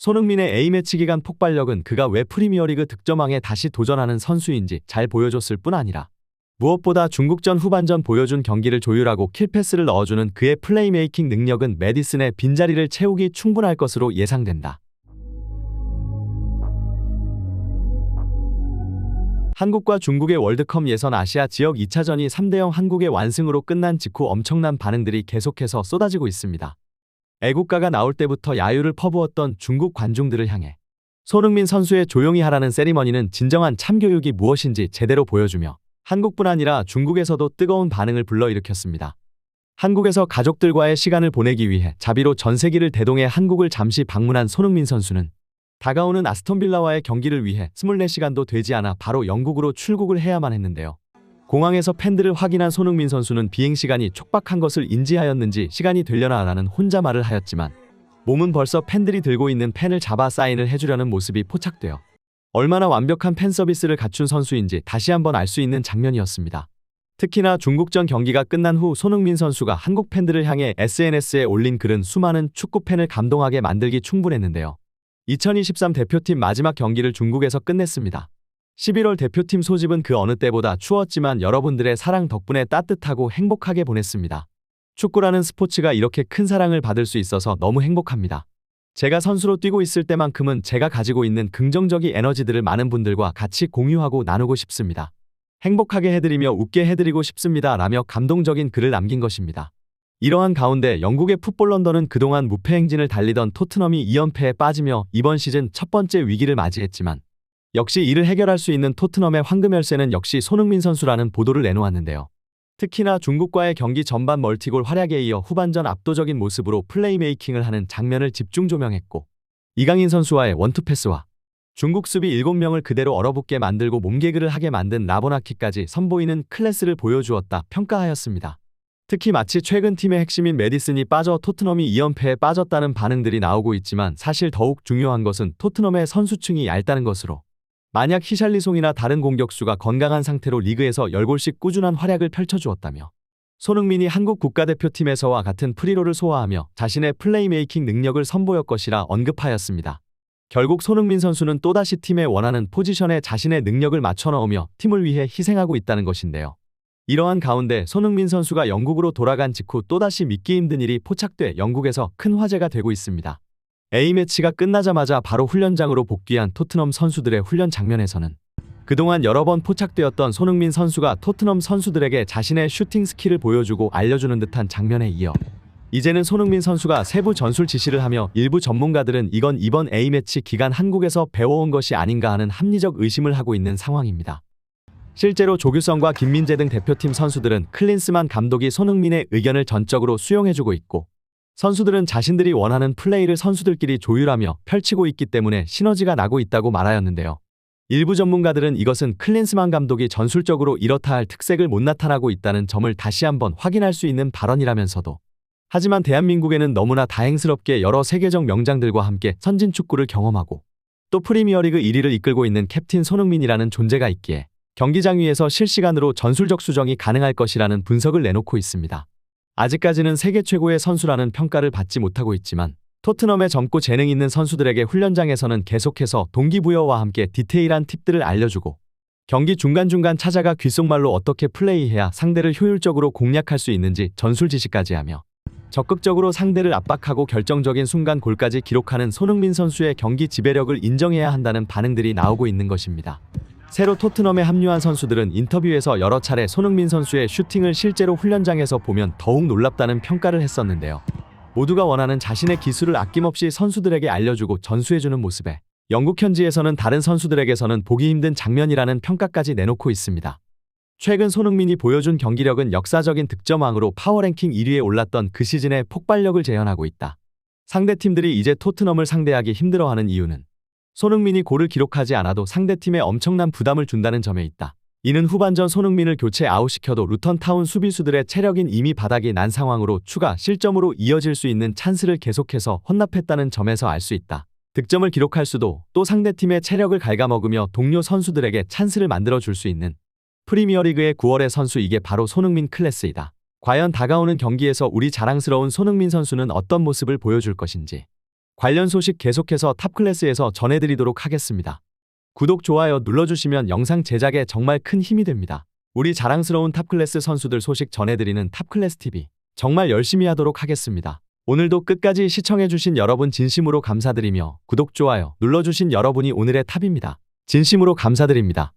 손흥민의 A매치 기간 폭발력은 그가 왜 프리미어리그 득점왕에 다시 도전하는 선수인지 잘 보여줬을 뿐 아니라 무엇보다 중국전 후반전 보여준 경기를 조율하고 킬패스를 넣어주는 그의 플레이메이킹 능력은 메디슨의 빈자리를 채우기 충분할 것으로 예상된다. 한국과 중국의 월드컵 예선 아시아 지역 2차전이 3대0 한국의 완승으로 끝난 직후 엄청난 반응들이 계속해서 쏟아지고 있습니다. 애국가가 나올 때부터 야유를 퍼부었던 중국 관중들을 향해 손흥민 선수의 조용히 하라는 세리머니는 진정한 참교육이 무엇인지 제대로 보여주며 한국뿐 아니라 중국에서도 뜨거운 반응을 불러일으켰습니다. 한국에서 가족들과의 시간을 보내기 위해 자비로 전세기를 대동해 한국을 잠시 방문한 손흥민 선수는 다가오는 아스톤빌라와의 경기를 위해 24시간도 되지 않아 바로 영국으로 출국을 해야만 했는데요. 공항에서 팬들을 확인한 손흥민 선수는 비행시간이 촉박한 것을 인지하였는지 시간이 되려나 라는 혼잣말을 하였지만 몸은 벌써 팬들이 들고 있는 펜을 잡아 사인을 해주려는 모습이 포착되어 얼마나 완벽한 팬 서비스를 갖춘 선수인지 다시 한번 알 수 있는 장면이었습니다. 특히나 중국전 경기가 끝난 후 손흥민 선수가 한국 팬들을 향해 SNS에 올린 글은 수많은 축구 팬을 감동하게 만들기 충분했는데요. 2023 대표팀 마지막 경기를 중국에서 끝냈습니다. 11월 대표팀 소집은 그 어느 때보다 추웠지만 여러분들의 사랑 덕분에 따뜻하고 행복하게 보냈습니다. 축구라는 스포츠가 이렇게 큰 사랑을 받을 수 있어서 너무 행복합니다. 제가 선수로 뛰고 있을 때만큼은 제가 가지고 있는 긍정적인 에너지들을 많은 분들과 같이 공유하고 나누고 싶습니다. 행복하게 해드리며 웃게 해드리고 싶습니다. 라며 감동적인 글을 남긴 것입니다. 이러한 가운데 영국의 풋볼 런던은 그동안 무패 행진을 달리던 토트넘이 2연패에 빠지며 이번 시즌 첫 번째 위기를 맞이했지만 역시 이를 해결할 수 있는 토트넘의 황금 열쇠는 역시 손흥민 선수라는 보도를 내놓았는데요. 특히나 중국과의 경기 전반 멀티골 활약에 이어 후반전 압도적인 모습으로 플레이메이킹을 하는 장면을 집중 조명했고 이강인 선수와의 원투 패스와 중국 수비 7명을 그대로 얼어붙게 만들고 몸개그를 하게 만든 라보나키까지 선보이는 클래스를 보여주었다 평가하였습니다. 특히 마치 최근 팀의 핵심인 메디슨이 빠져 토트넘이 2연패에 빠졌다는 반응들이 나오고 있지만 사실 더욱 중요한 것은 토트넘의 선수층이 얇다는 것으로 만약 히샬리송이나 다른 공격수가 건강한 상태로 리그에서 10골씩 꾸준한 활약을 펼쳐주었다며 손흥민이 한국 국가대표팀에서와 같은 프리롤을 소화하며 자신의 플레이메이킹 능력을 선보였 것이라 언급하였습니다. 결국 손흥민 선수는 또다시 팀의 원하는 포지션에 자신의 능력을 맞춰 넣으며 팀을 위해 희생하고 있다는 것인데요. 이러한 가운데 손흥민 선수가 영국으로 돌아간 직후 또다시 믿기 힘든 일이 포착돼 영국에서 큰 화제가 되고 있습니다. A매치가 끝나자마자 바로 훈련장으로 복귀한 토트넘 선수들의 훈련 장면에서는 그동안 여러 번 포착되었던 손흥민 선수가 토트넘 선수들에게 자신의 슈팅 스킬을 보여주고 알려주는 듯한 장면에 이어 이제는 손흥민 선수가 세부 전술 지시를 하며 일부 전문가들은 이건 이번 A매치 기간 한국에서 배워온 것이 아닌가 하는 합리적 의심을 하고 있는 상황입니다. 실제로 조규성과 김민재 등 대표팀 선수들은 클린스만 감독이 손흥민의 의견을 전적으로 수용해주고 있고 선수들은 자신들이 원하는 플레이를 선수들끼리 조율하며 펼치고 있기 때문에 시너지가 나고 있다고 말하였는데요. 일부 전문가들은 이것은 클린스만 감독이 전술적으로 이렇다 할 특색을 못 나타나고 있다는 점을 다시 한번 확인할 수 있는 발언이라면서도 하지만 대한민국에는 너무나 다행스럽게 여러 세계적 명장들과 함께 선진 축구를 경험하고 또 프리미어리그 1위를 이끌고 있는 캡틴 손흥민이라는 존재가 있기에 경기장 위에서 실시간으로 전술적 수정이 가능할 것이라는 분석을 내놓고 있습니다. 아직까지는 세계 최고의 선수라는 평가를 받지 못하고 있지만 토트넘의 젊고 재능 있는 선수들에게 훈련장에서는 계속해서 동기부여와 함께 디테일한 팁들을 알려주고 경기 중간중간 찾아가 귓속말로 어떻게 플레이해야 상대를 효율적으로 공략할 수 있는지 전술 지시까지 하며 적극적으로 상대를 압박하고 결정적인 순간 골까지 기록하는 손흥민 선수의 경기 지배력을 인정해야 한다는 반응들이 나오고 있는 것입니다. 새로 토트넘에 합류한 선수들은 인터뷰에서 여러 차례 손흥민 선수의 슈팅을 실제로 훈련장에서 보면 더욱 놀랍다는 평가를 했었는데요. 모두가 원하는 자신의 기술을 아낌없이 선수들에게 알려주고 전수해주는 모습에 영국 현지에서는 다른 선수들에게서는 보기 힘든 장면이라는 평가까지 내놓고 있습니다. 최근 손흥민이 보여준 경기력은 역사적인 득점왕으로 파워랭킹 1위에 올랐던 그 시즌의 폭발력을 재현하고 있다. 상대팀들이 이제 토트넘을 상대하기 힘들어하는 이유는 손흥민이 골을 기록하지 않아도 상대팀에 엄청난 부담을 준다는 점에 있다. 이는 후반전 손흥민을 교체 아웃시켜도 루턴타운 수비수들의 체력인 이미 바닥이 난 상황으로 추가 실점으로 이어질 수 있는 찬스를 계속해서 헌납했다는 점에서 알 수 있다. 득점을 기록할 수도 또 상대팀의 체력을 갉아먹으며 동료 선수들에게 찬스를 만들어줄 수 있는 프리미어리그의 9월의 선수 이게 바로 손흥민 클래스이다. 과연 다가오는 경기에서 우리 자랑스러운 손흥민 선수는 어떤 모습을 보여줄 것인지 관련 소식 계속해서 탑클래스에서 전해드리도록 하겠습니다. 구독, 좋아요 눌러주시면 영상 제작에 정말 큰 힘이 됩니다. 우리 자랑스러운 탑클래스 선수들 소식 전해드리는 탑클래스TV 정말 열심히 하도록 하겠습니다. 오늘도 끝까지 시청해주신 여러분 진심으로 감사드리며 구독, 좋아요 눌러주신 여러분이 오늘의 탑입니다. 진심으로 감사드립니다.